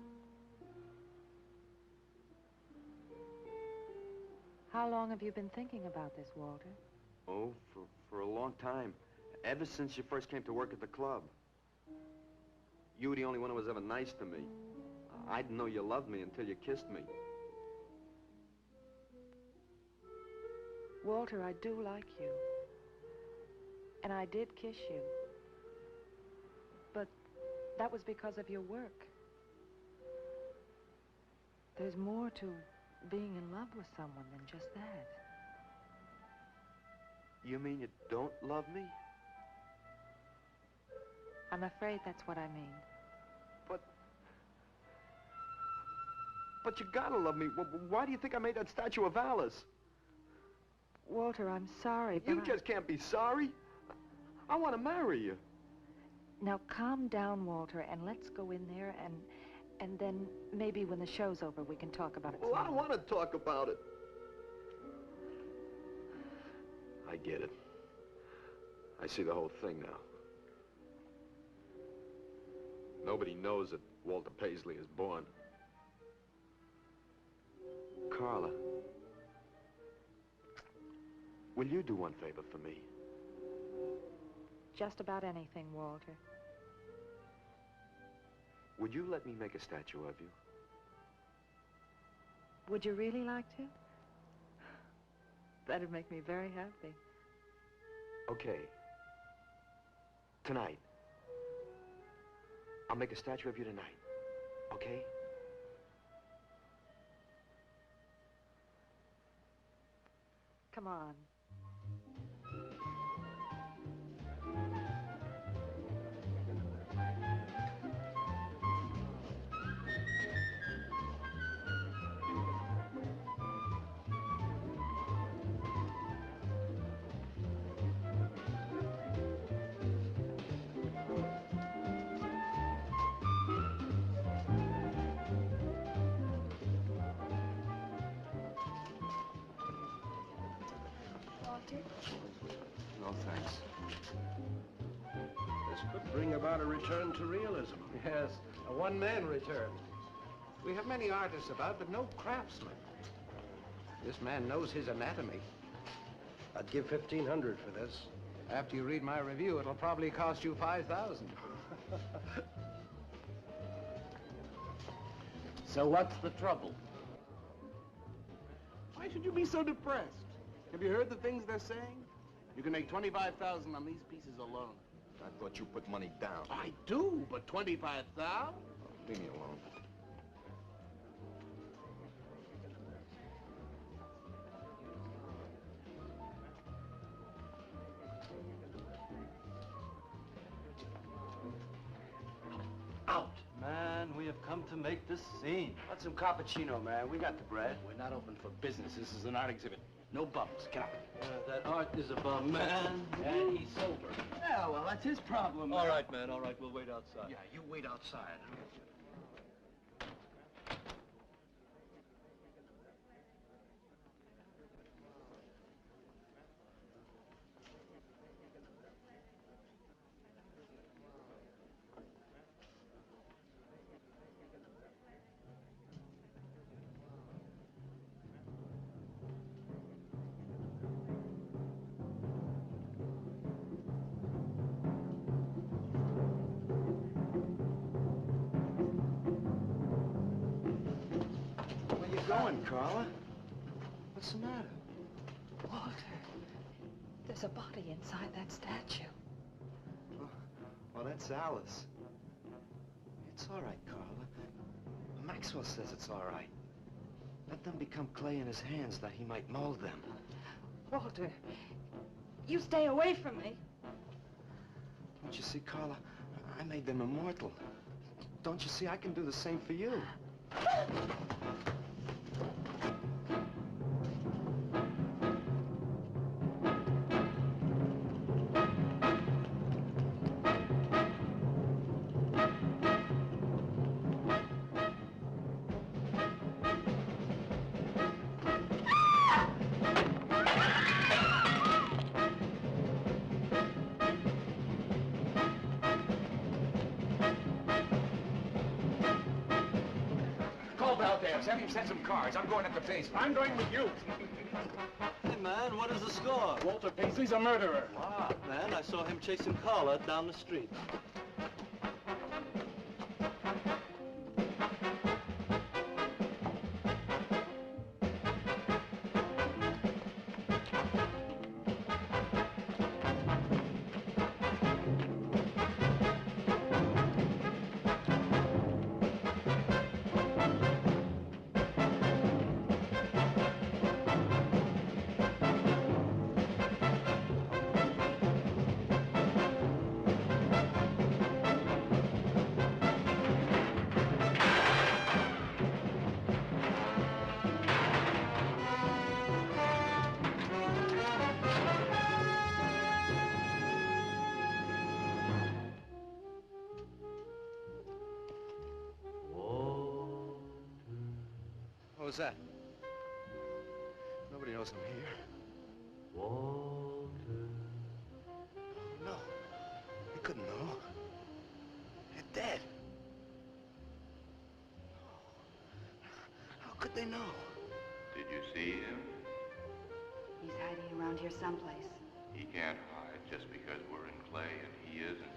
Speaker 8: How long have you been thinking about this, Walter?
Speaker 19: Oh, for a long time. Ever since you first came to work at the club. You were the only one who was ever nice to me. I didn't know you loved me until you kissed me.
Speaker 8: Walter, I do like you. And I did kiss you. But that was because of your work. There's more to being in love with someone than just that.
Speaker 19: You mean you don't love me?
Speaker 8: I'm afraid that's what I mean.
Speaker 19: But you gotta love me. Why do you think I made that statue of Alice?
Speaker 8: Walter, I'm sorry, but
Speaker 19: You just can't be sorry. I want to marry you.
Speaker 8: Now, calm down, Walter, and let's go in there and then maybe when the show's over we can talk about it.
Speaker 19: Well, I don't want to talk about it. I get it. I see the whole thing now. Nobody knows that Walter Paisley is born. Carla, will you do one favor for me?
Speaker 8: Just about anything, Walter.
Speaker 19: Would you let me make a statue of you?
Speaker 8: Would you really like to? That'd make me very happy.
Speaker 19: Okay. Tonight. I'll make a statue of you tonight. Okay?
Speaker 8: Come on.
Speaker 19: No, thanks.
Speaker 10: This could bring about a return to realism.
Speaker 3: Yes, a one-man return. We have many artists about, but no craftsmen. This man knows his anatomy.
Speaker 10: I'd give $1,500 for this.
Speaker 3: After you read my review, it'll probably cost you $5,000.
Speaker 16: So what's the trouble?
Speaker 9: Why should you be so depressed? Have you heard the things they're saying? You can make $25,000 on these pieces alone.
Speaker 19: I thought you put money down.
Speaker 9: I do, but $25,000?
Speaker 19: Leave me alone.
Speaker 5: Out! Man, we have come to make this scene.
Speaker 2: Want some cappuccino, man? We got the bread. We're not open for business. This is an art exhibit. No bums. Get out.
Speaker 5: That Art is a bum, man.
Speaker 2: And he's sober.
Speaker 5: Yeah, well, that's his problem, man. All right, man, all right. We'll wait outside.
Speaker 2: Yeah, you wait outside.
Speaker 19: Where you going, Carla?
Speaker 5: What's the matter?
Speaker 8: Walter, there's a body inside that statue.
Speaker 5: Well, that's Alice. It's all right, Carla. Maxwell says it's all right. Let them become clay in his hands that he might mold them.
Speaker 8: Walter, you stay away from me.
Speaker 5: Don't you see, Carla? I made them immortal. Don't you see? I can do the same for you.
Speaker 3: Have him set some cards. I'm going up the base.
Speaker 9: I'm going with you.
Speaker 5: Hey, man, what is the score?
Speaker 9: Walter Paisley's a murderer.
Speaker 5: Wow, man, I saw him chasing Carla down the street. What was that? Nobody knows I'm here. Walter. No. They couldn't know. They're dead. How could they know?
Speaker 20: Did you see him?
Speaker 18: He's hiding around here someplace.
Speaker 20: He can't hide just because we're in clay and he isn't.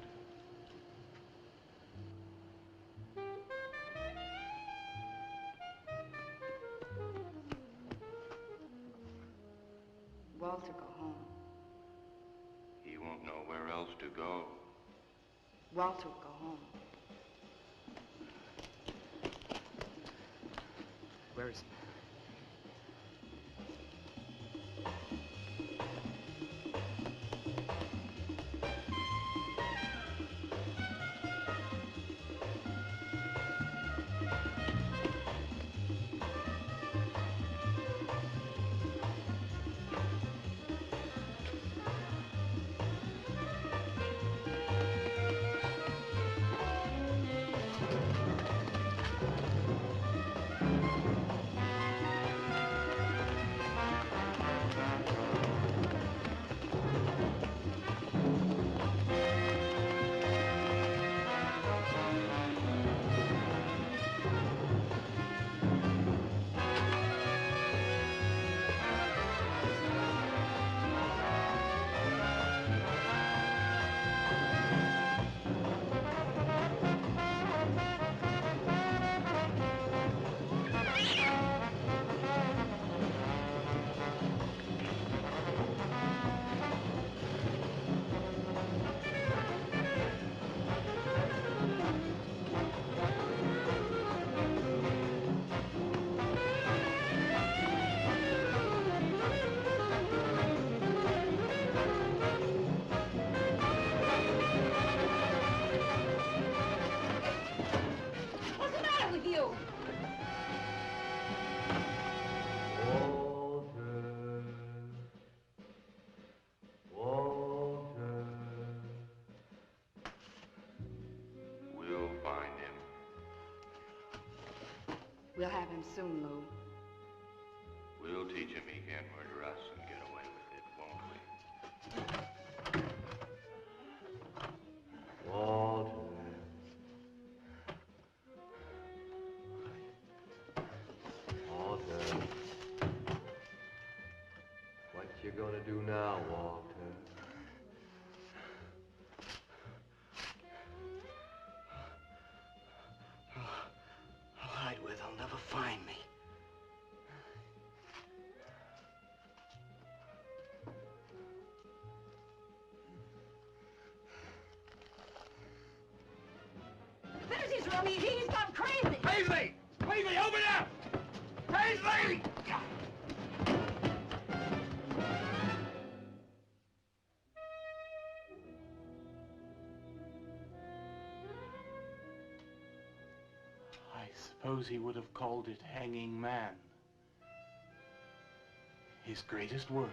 Speaker 18: Walter, go home.
Speaker 20: He won't know where else to go.
Speaker 18: Walter, go home.
Speaker 12: Where is he?
Speaker 18: We'll have him soon, Lou.
Speaker 20: We'll teach him he can't murder us and get away with it, won't we?
Speaker 13: Walter. Walter. What you gonna do now, Walter?
Speaker 5: I'll hide where they'll never find me.
Speaker 11: he's gone crazy.
Speaker 9: Paisley! Paisley, open up! Paisley! I suppose he would have called it Hanging Man. His greatest work.